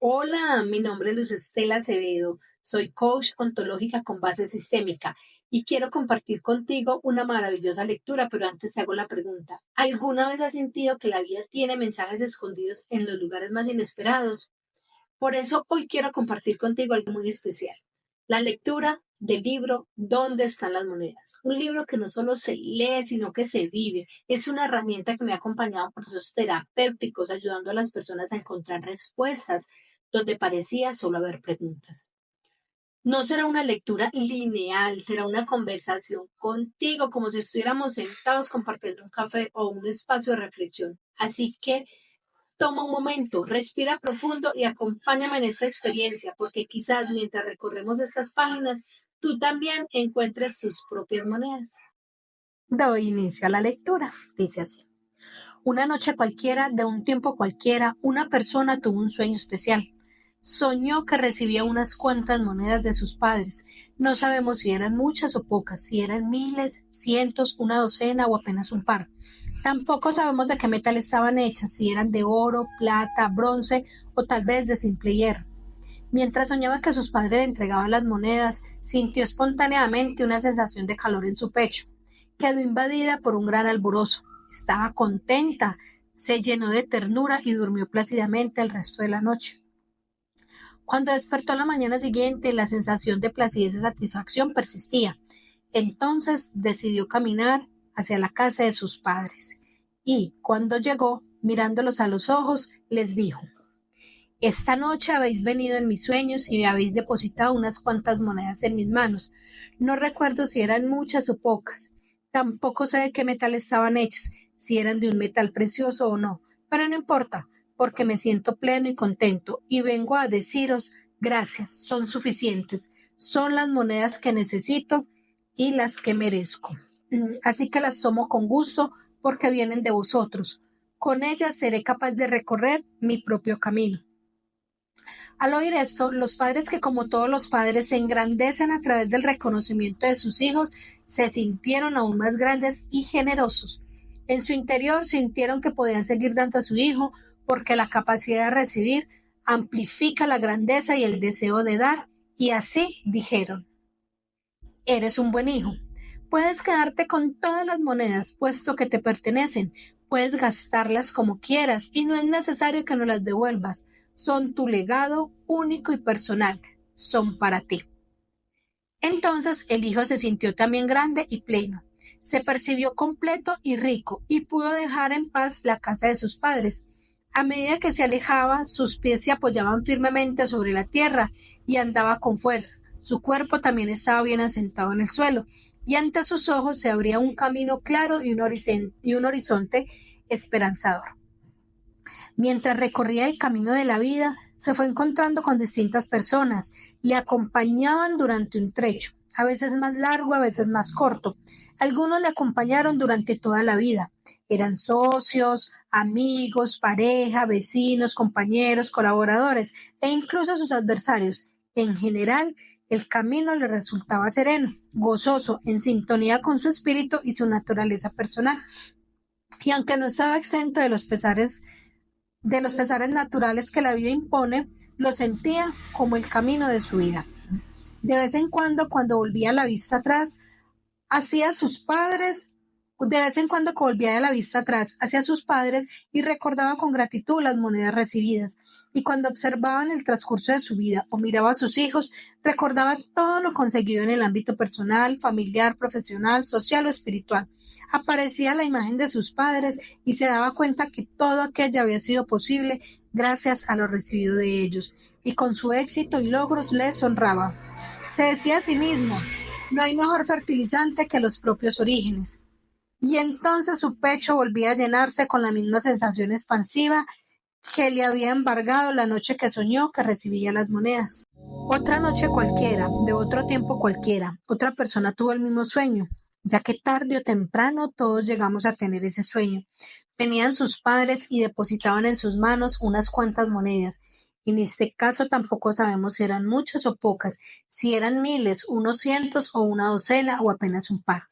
Hola, mi nombre es Luz Estela Acevedo, soy coach ontológica con base sistémica y quiero compartir contigo una maravillosa lectura, pero antes te hago la pregunta. ¿Alguna vez has sentido que la vida tiene mensajes escondidos en los lugares más inesperados? Por eso hoy quiero compartir contigo algo muy especial. La lectura del libro ¿Dónde están las monedas? Un libro que no solo se lee, sino que se vive. Es una herramienta que me ha acompañado en procesos terapéuticos, ayudando a las personas a encontrar respuestas donde parecía solo haber preguntas. No será una lectura lineal, será una conversación contigo, como si estuviéramos sentados compartiendo un café o un espacio de reflexión. Así que toma un momento, respira profundo y acompáñame en esta experiencia, porque quizás mientras recorremos estas páginas, tú también encuentres tus propias monedas. Doy inicio a la lectura. Dice así. Una noche cualquiera, de un tiempo cualquiera, una persona tuvo un sueño especial. Soñó que recibía unas cuantas monedas de sus padres. No sabemos si eran muchas o pocas, si eran miles, cientos, una docena o apenas un par. Tampoco sabemos de qué metal estaban hechas, si eran de oro, plata, bronce o tal vez de simple hierro. Mientras soñaba que sus padres le entregaban las monedas, sintió espontáneamente una sensación de calor en su pecho. Quedó invadida por un gran alborozo. Estaba contenta, se llenó de ternura y durmió plácidamente el resto de la noche. Cuando despertó a la mañana siguiente, la sensación de placidez y satisfacción persistía. Entonces decidió caminar hacia la casa de sus padres. Y cuando llegó, mirándolos a los ojos, les dijo: esta noche habéis venido en mis sueños y me habéis depositado unas cuantas monedas en mis manos. No recuerdo si eran muchas o pocas. Tampoco sé de qué metal estaban hechas, si eran de un metal precioso o no. Pero no importa, porque me siento pleno y contento y vengo a deciros gracias, son suficientes. Son las monedas que necesito y las que merezco. Así que las tomo con gusto porque vienen de vosotros. Con ellas seré capaz de recorrer mi propio camino. Al oír esto, los padres que como todos los padres se engrandecen a través del reconocimiento de sus hijos, se sintieron aún más grandes y generosos. En su interior sintieron que podían seguir dando a su hijo porque la capacidad de recibir amplifica la grandeza y el deseo de dar, y así dijeron: eres un buen hijo. Puedes quedarte con todas las monedas, puesto que te pertenecen. Puedes gastarlas como quieras y no es necesario que nos las devuelvas. Son tu legado único y personal. Son para ti. Entonces el hijo se sintió también grande y pleno. Se percibió completo y rico y pudo dejar en paz la casa de sus padres. A medida que se alejaba, sus pies se apoyaban firmemente sobre la tierra y andaba con fuerza. Su cuerpo también estaba bien asentado en el suelo, y ante sus ojos se abría un camino claro y un horizonte esperanzador. Mientras recorría el camino de la vida, se fue encontrando con distintas personas. Le acompañaban durante un trecho, a veces más largo, a veces más corto. Algunos le acompañaron durante toda la vida. Eran socios, amigos, pareja, vecinos, compañeros, colaboradores e incluso sus adversarios. En general, el camino le resultaba sereno, gozoso, en sintonía con su espíritu y su naturaleza personal. Y aunque no estaba exento de los pesares naturales que la vida impone, lo sentía como el camino de su vida. De vez en cuando volvía la vista atrás, hacia sus padres, de vez en cuando volvía la vista atrás hacia sus padres y recordaba con gratitud las monedas recibidas. Y cuando observaba en el transcurso de su vida o miraba a sus hijos, recordaba todo lo conseguido en el ámbito personal, familiar, profesional, social o espiritual. Aparecía la imagen de sus padres y se daba cuenta que todo aquello había sido posible gracias a lo recibido de ellos, y con su éxito y logros les honraba. Se decía a sí mismo: no hay mejor fertilizante que los propios orígenes. Y entonces su pecho volvía a llenarse con la misma sensación expansiva que le había embargado la noche que soñó que recibía las monedas. Otra noche cualquiera, de otro tiempo cualquiera, otra persona tuvo el mismo sueño, ya que tarde o temprano todos llegamos a tener ese sueño. Venían sus padres y depositaban en sus manos unas cuantas monedas. En este caso tampoco sabemos si eran muchas o pocas, si eran miles, unos cientos o una docena o apenas un par.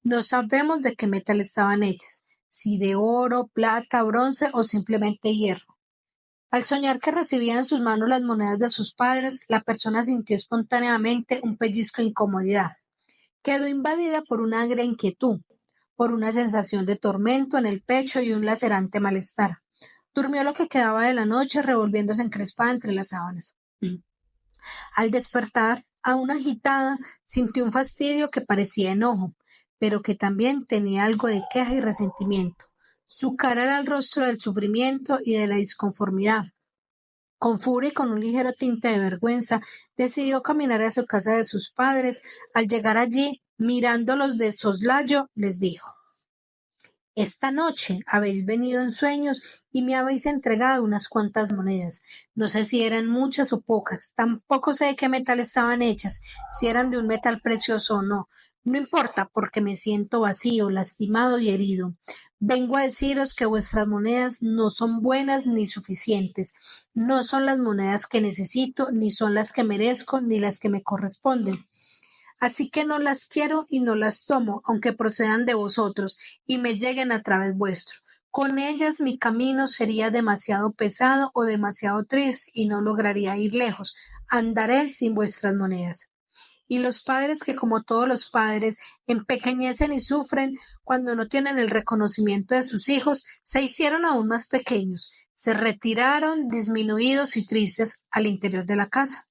No sabemos de qué metal estaban hechas, si de oro, plata, bronce o simplemente hierro. Al soñar que recibía en sus manos las monedas de sus padres, la persona sintió espontáneamente un pellizco de incomodidad. Quedó invadida por una agria inquietud, por una sensación de tormento en el pecho y un lacerante malestar. Durmió lo que quedaba de la noche revolviéndose encrespada entre las sábanas. Al despertar, aún agitada, sintió un fastidio que parecía enojo, pero que también tenía algo de queja y resentimiento. Su cara era el rostro del sufrimiento y de la disconformidad. Con furia y con un ligero tinte de vergüenza, decidió caminar a su casa de sus padres. Al llegar allí, mirándolos de soslayo, les dijo: esta noche habéis venido en sueños y me habéis entregado unas cuantas monedas. No sé si eran muchas o pocas, tampoco sé de qué metal estaban hechas, si eran de un metal precioso o no. No importa, porque me siento vacío, lastimado y herido. Vengo a deciros que vuestras monedas no son buenas ni suficientes. No son las monedas que necesito, ni son las que merezco, ni las que me corresponden. Así que no las quiero y no las tomo, aunque procedan de vosotros y me lleguen a través vuestro. Con ellas mi camino sería demasiado pesado o demasiado triste y no lograría ir lejos. Andaré sin vuestras monedas. Y los padres que, como todos los padres, empequeñecen y sufren cuando no tienen el reconocimiento de sus hijos, se hicieron aún más pequeños, se retiraron disminuidos y tristes al interior de la casa.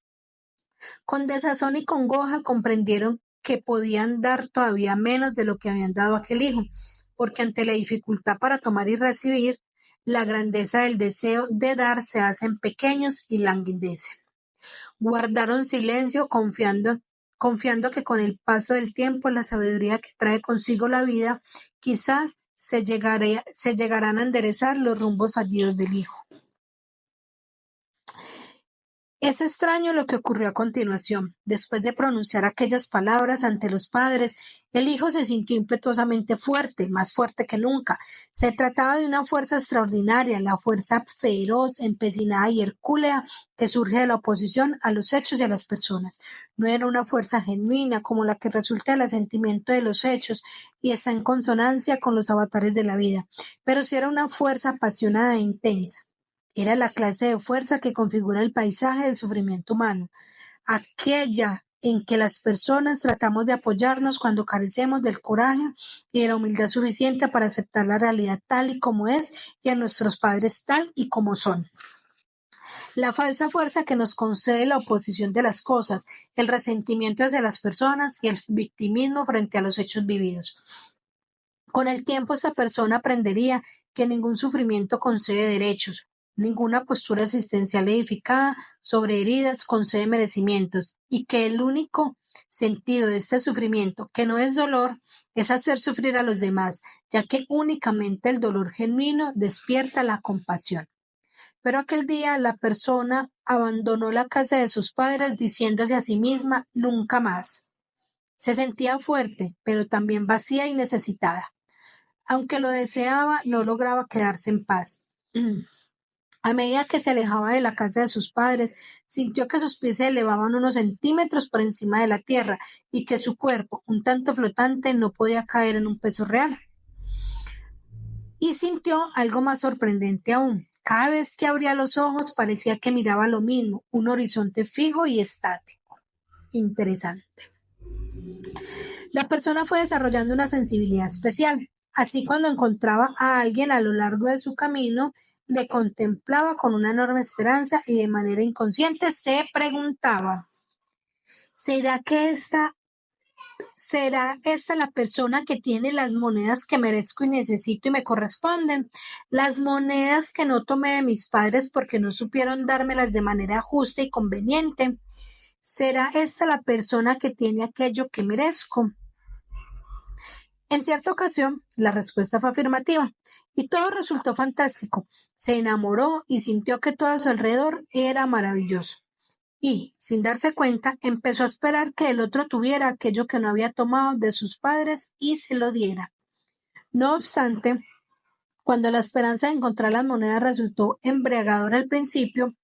Con desazón y congoja comprendieron que podían dar todavía menos de lo que habían dado a aquel hijo, porque ante la dificultad para tomar y recibir, la grandeza del deseo de dar se hacen pequeños y languidecen. Guardaron silencio confiando que con el paso del tiempo, la sabiduría que trae consigo la vida, quizás se llegarán a enderezar los rumbos fallidos del hijo. Es extraño lo que ocurrió a continuación. Después de pronunciar aquellas palabras ante los padres, el hijo se sintió impetuosamente fuerte, más fuerte que nunca. Se trataba de una fuerza extraordinaria, la fuerza feroz, empecinada y hercúlea que surge de la oposición a los hechos y a las personas. No era una fuerza genuina como la que resulta del asentimiento de los hechos y está en consonancia con los avatares de la vida, pero sí era una fuerza apasionada e intensa. Era la clase de fuerza que configura el paisaje del sufrimiento humano, aquella en que las personas tratamos de apoyarnos cuando carecemos del coraje y de la humildad suficiente para aceptar la realidad tal y como es y a nuestros padres tal y como son. La falsa fuerza que nos concede la oposición de las cosas, el resentimiento hacia las personas y el victimismo frente a los hechos vividos. Con el tiempo, esta persona aprendería que ningún sufrimiento concede derechos, ninguna postura existencial edificada sobre heridas concede merecimientos, y que el único sentido de este sufrimiento, que no es dolor, es hacer sufrir a los demás, ya que únicamente el dolor genuino despierta la compasión. Pero aquel día la persona abandonó la casa de sus padres diciéndose a sí misma nunca más. Se sentía fuerte, pero también vacía y necesitada. Aunque lo deseaba, no lograba quedarse en paz. A medida que se alejaba de la casa de sus padres, sintió que sus pies se elevaban unos centímetros por encima de la tierra y que su cuerpo, un tanto flotante, no podía caer en un peso real. Y sintió algo más sorprendente aún. Cada vez que abría los ojos parecía que miraba lo mismo, un horizonte fijo y estático. Interesante. La persona fue desarrollando una sensibilidad especial. Así, cuando encontraba a alguien a lo largo de su camino, le contemplaba con una enorme esperanza y de manera inconsciente se preguntaba: ¿será esta la persona que tiene las monedas que merezco y necesito y me corresponden? Las monedas que no tomé de mis padres porque no supieron dármelas de manera justa y conveniente. ¿Será esta la persona que tiene aquello que merezco? En cierta ocasión, la respuesta fue afirmativa, y todo resultó fantástico. Se enamoró y sintió que todo a su alrededor era maravilloso. Y, sin darse cuenta, empezó a esperar que el otro tuviera aquello que no había tomado de sus padres y se lo diera. No obstante, cuando la esperanza de encontrar las monedas resultó embriagadora al principio,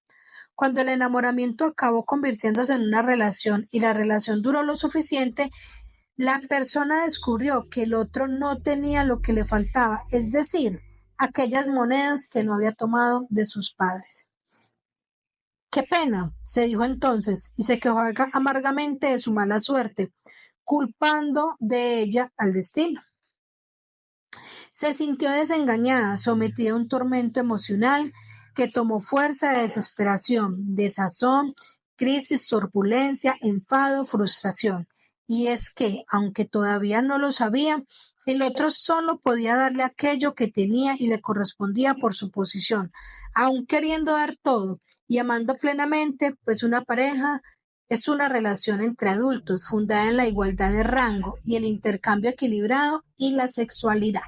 cuando el enamoramiento acabó convirtiéndose en una relación y la relación duró lo suficiente, la persona descubrió que el otro no tenía lo que le faltaba, es decir, aquellas monedas que no había tomado de sus padres. Qué pena, se dijo entonces, y se quejó amargamente de su mala suerte, culpando de ella al destino. Se sintió desengañada, sometida a un tormento emocional que tomó fuerza de desesperación, desazón, crisis, turbulencia, enfado, frustración. Y es que, aunque todavía no lo sabía, el otro solo podía darle aquello que tenía y le correspondía por su posición, aun queriendo dar todo y amando plenamente, pues una pareja es una relación entre adultos fundada en la igualdad de rango y el intercambio equilibrado y la sexualidad.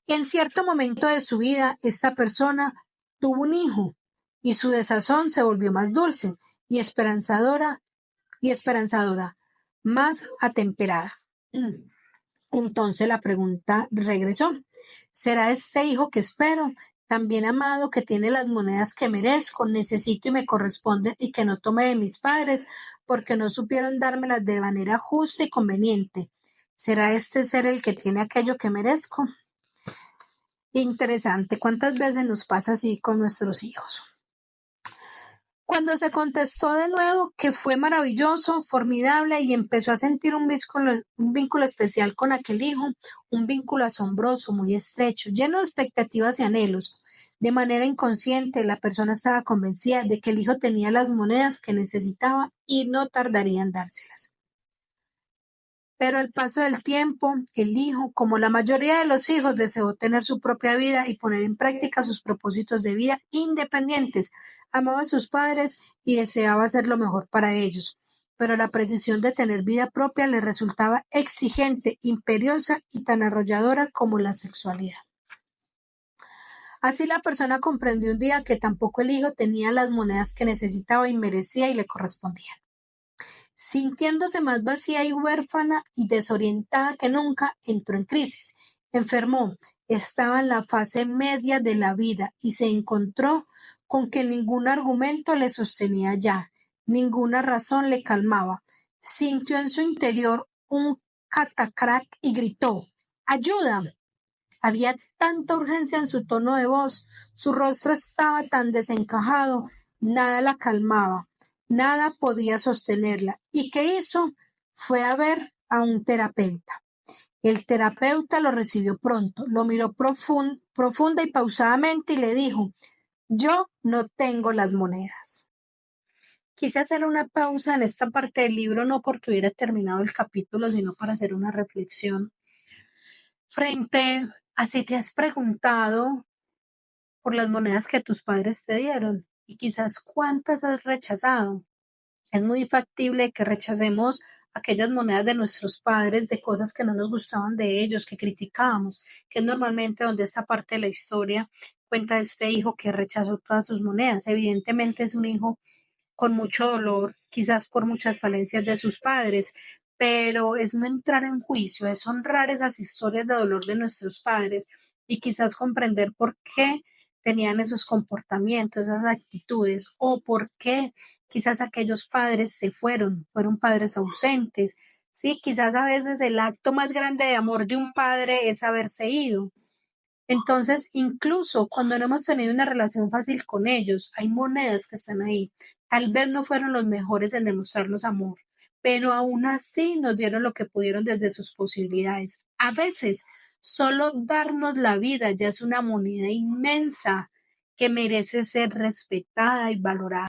En cierto momento de su vida, esta persona tuvo un hijo y su desazón se volvió más dulce y esperanzadora, más atemperada. Entonces la pregunta regresó: ¿será este hijo que espero, tan bien amado, que tiene las monedas que merezco, necesito y me corresponden y que no tomé de mis padres porque no supieron dármelas de manera justa y conveniente? ¿Será este ser el que tiene aquello que merezco? Interesante, ¿cuántas veces nos pasa así con nuestros hijos? Cuando se contestó de nuevo que fue maravilloso, formidable y empezó a sentir un vínculo especial con aquel hijo, un vínculo asombroso, muy estrecho, lleno de expectativas y anhelos. De manera inconsciente, la persona estaba convencida de que el hijo tenía las monedas que necesitaba y no tardaría en dárselas. Pero al paso del tiempo, el hijo, como la mayoría de los hijos, deseó tener su propia vida y poner en práctica sus propósitos de vida independientes. Amaba a sus padres y deseaba hacer lo mejor para ellos. Pero la precisión de tener vida propia le resultaba exigente, imperiosa y tan arrolladora como la sexualidad. Así la persona comprendió un día que tampoco el hijo tenía las monedas que necesitaba y merecía y le correspondían. Sintiéndose más vacía y huérfana y desorientada que nunca, entró en crisis. Enfermó, estaba en la fase media de la vida y se encontró con que ningún argumento le sostenía ya, ninguna razón le calmaba. Sintió en su interior un catacrac y gritó: ¡ayuda! Había tanta urgencia en su tono de voz, su rostro estaba tan desencajado, nada la calmaba, nada podía sostenerla. ¿Y qué hizo? Fue a ver a un terapeuta. El terapeuta lo recibió pronto, lo miró profunda y pausadamente y le dijo: yo no tengo las monedas. Quise hacer una pausa en esta parte del libro, no porque hubiera terminado el capítulo, sino para hacer una reflexión frente a si te has preguntado por las monedas que tus padres te dieron y quizás cuántas has rechazado. Es muy factible que rechacemos aquellas monedas de nuestros padres, de cosas que no nos gustaban de ellos, que criticábamos, que es normalmente donde esta parte de la historia cuenta este hijo que rechazó todas sus monedas. Evidentemente es un hijo con mucho dolor, quizás por muchas falencias de sus padres, pero es no entrar en juicio, es honrar esas historias de dolor de nuestros padres y quizás comprender por qué tenían esos comportamientos, esas actitudes, o por qué quizás aquellos padres fueron padres ausentes. Sí, quizás a veces el acto más grande de amor de un padre es haberse ido. Entonces, incluso cuando no hemos tenido una relación fácil con ellos, hay monedas que están ahí. Tal vez no fueron los mejores en demostrarnos amor, pero aún así nos dieron lo que pudieron desde sus posibilidades. A veces, solo darnos la vida ya es una moneda inmensa que merece ser respetada y valorada.